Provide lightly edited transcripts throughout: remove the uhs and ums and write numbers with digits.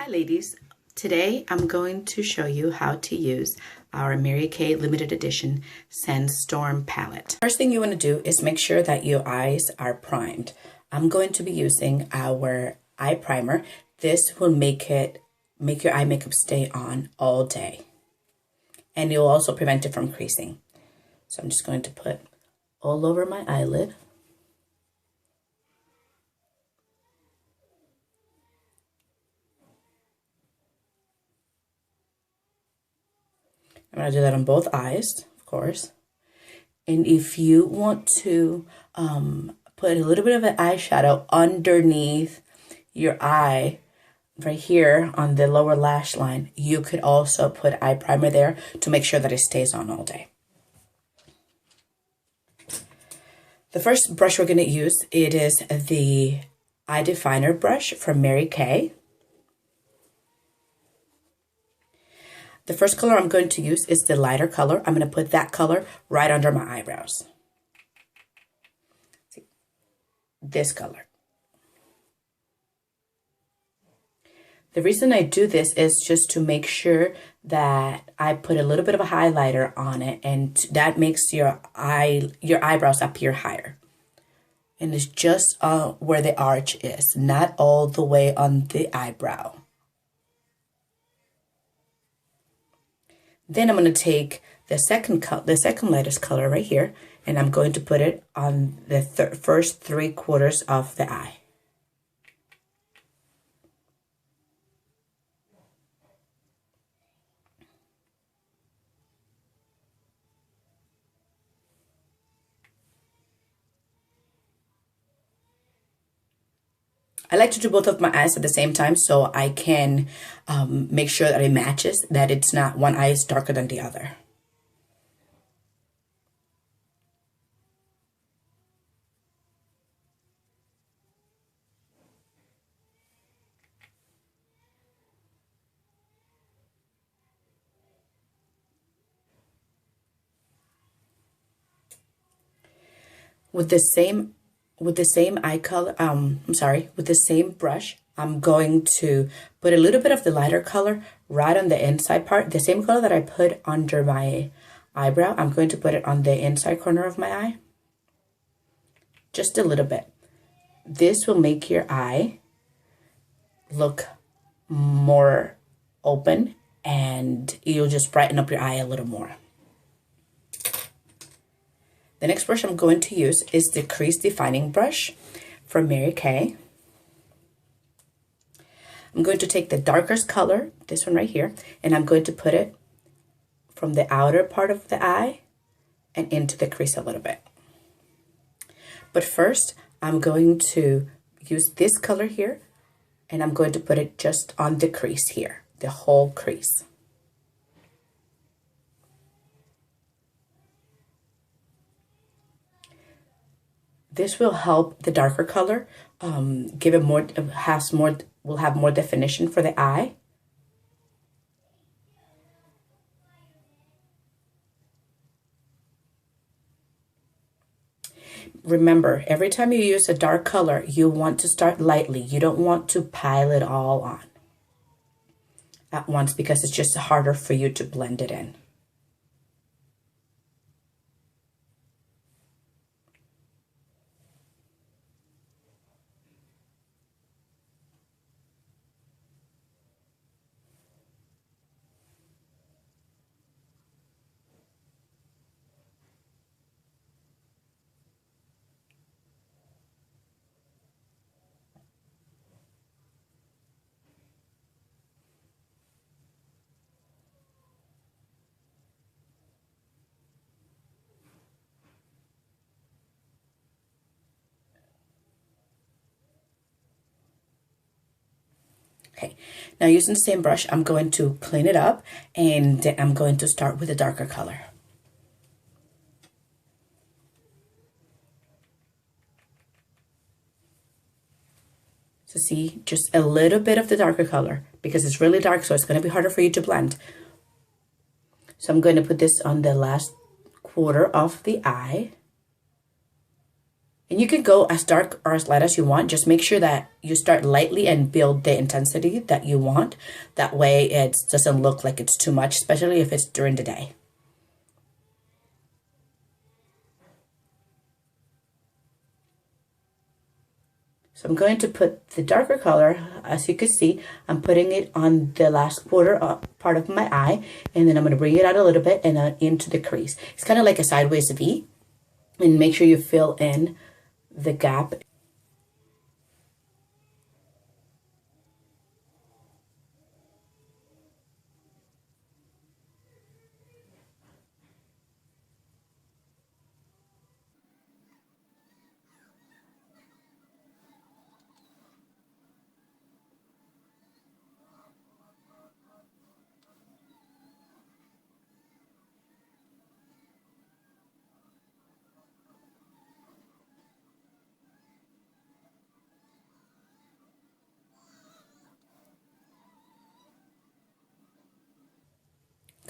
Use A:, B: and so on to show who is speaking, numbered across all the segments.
A: Ladies, today I'm going to show you how to use our Mary Kay limited edition Sandstorm palette. First thing you want to do is make sure that your eyes are primed. I'm going to be using our eye primer. This will make your eye makeup stay on all day, and it will also prevent it from creasing. So I'm just going to put all over my eyelid. I'm going to do that on both eyes, of course. And if you want to put a little bit of an eyeshadow underneath your eye, right here on the lower lash line, you could also put eye primer there to make sure that it stays on all day. The first brush we're going to use, it is the eye definer brush from Mary Kay. The first color I'm going to use is the lighter color. I'm going to put that color right under my eyebrows. See, this color. The reason I do this is just to make sure that I put a little bit of a highlighter on it, and that makes your eyebrows appear higher. And it's just where the arch is, not all the way on the eyebrow. Then I'm going to take the second lightest color right here, and I'm going to put it on the first 3/4 of the eye. I like to do both of my eyes at the same time so I can make sure that it matches, that it's not one eye is darker than the other. With the same eye color, with the same brush, I'm going to put a little bit of the lighter color right on the inside part. The same color that I put under my eyebrow, I'm going to put it on the inside corner of my eye. Just a little bit. This will make your eye look more open, and you'll just brighten up your eye a little more. The next brush I'm going to use is the crease defining brush from Mary Kay. I'm going to take the darkest color, this one right here, and I'm going to put it from the outer part of the eye and into the crease a little bit. But first, I'm going to use this color here, and I'm going to put it just on the crease here, the whole crease. This will help the darker color, give it more, will have more definition for the eye. Remember, every time you use a dark color, you want to start lightly. You don't want to pile it all on at once because it's just harder for you to blend it in. Okay, now using the same brush, I'm going to clean it up, and I'm going to start with a darker color. So see, just a little bit of the darker color because it's really dark, so it's going to be harder for you to blend. So I'm going to put this on the last quarter of the eye. And you can go as dark or as light as you want. Just make sure that you start lightly and build the intensity that you want. That way it doesn't look like it's too much, especially if it's during the day. So I'm going to put the darker color, as you can see, I'm putting it on the last quarter part of my eye, and then I'm going to bring it out a little bit and into the crease. It's kind of like a sideways V, and make sure you fill in the gap.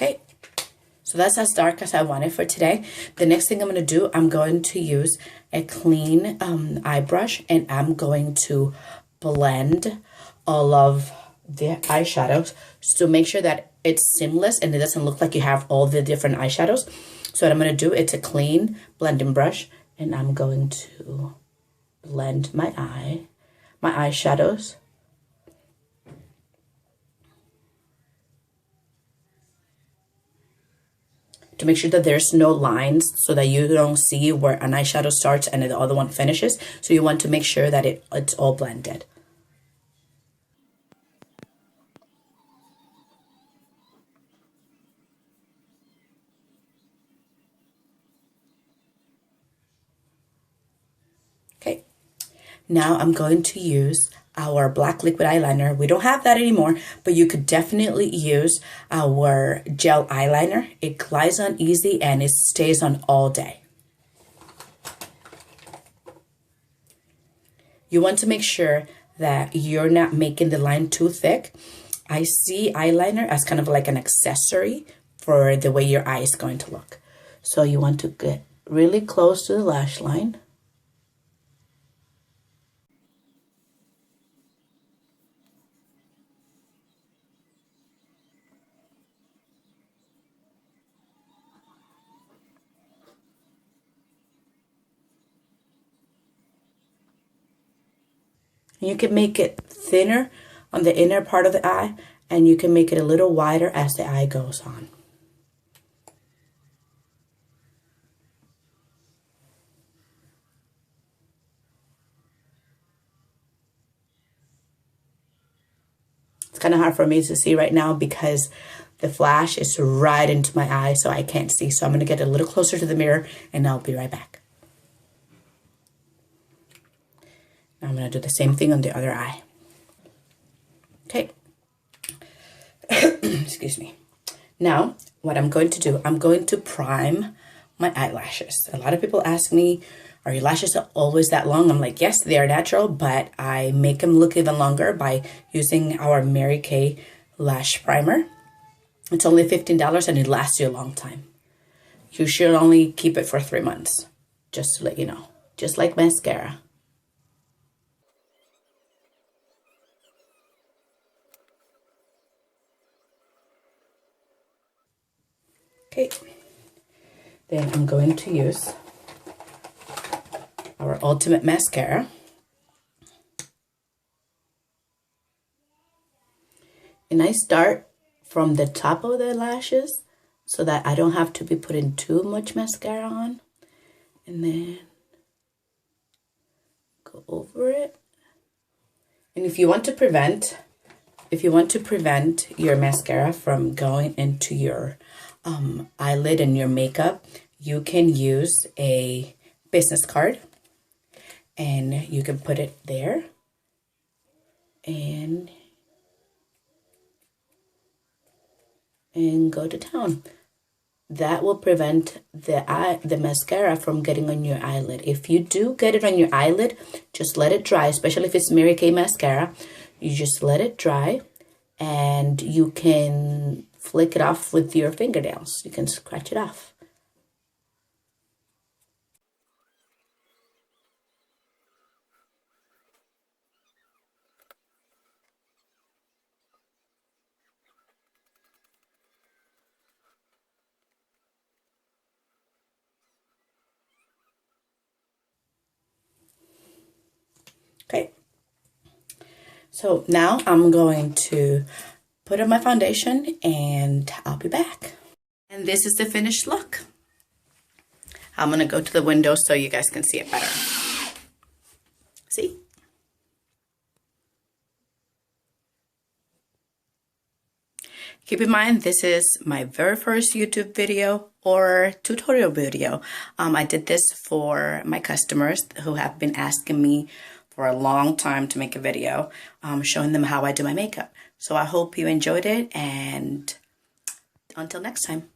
A: Okay, so that's as dark as I want it for today. The next thing I'm going to do, I'm going to use a clean eye brush, and I'm going to blend all of the eyeshadows to make sure that it's seamless and it doesn't look like you have all the different eyeshadows. So what I'm going to do, it's a clean blending brush, and I'm going to blend my eyeshadows. To make sure that there's no lines so that you don't see where an eyeshadow starts and the other one finishes. So you want to make sure that it's all blended. Okay, now I'm going to use our black liquid eyeliner. We don't have that anymore, but you could definitely use our gel eyeliner. It glides on easy and it stays on all day. You want to make sure that you're not making the line too thick. I see eyeliner as kind of like an accessory for the way your eye is going to look. So you want to get really close to the lash line. You can make it thinner on the inner part of the eye, and you can make it a little wider as the eye goes on. It's kind of hard for me to see right now because the flash is right into my eye, so I can't see. So I'm going to get a little closer to the mirror, and I'll be right back. Now I'm going to do the same thing on the other eye. Okay. Excuse me. Now, what I'm going to do, I'm going to prime my eyelashes. A lot of people ask me, are your lashes always that long? I'm like, yes, they are natural, but I make them look even longer by using our Mary Kay Lash Primer. It's only $15 and it lasts you a long time. You should only keep it for 3 months, just to let you know. Just like mascara. Okay, then I'm going to use our Ultimate Mascara. And I start from the top of the lashes so that I don't have to be putting too much mascara on. And then go over it. And if you want to prevent your mascara from going into your eyelid and your makeup, you can use a business card and you can put it there and go to town. That will prevent the mascara from getting on your eyelid. If you do get it on your eyelid, just let it dry, especially if it's Mary Kay mascara. You just let it dry and you can flick it off with your fingernails. You can scratch it off. So now I'm going to put on my foundation and I'll be back. And this is the finished look. I'm gonna go to the window so you guys can see it better. See? Keep in mind, this is my very first YouTube video or tutorial video. I did this for my customers who have been asking me for a long time to make a video showing them how I do my makeup. So I hope you enjoyed it, and until next time.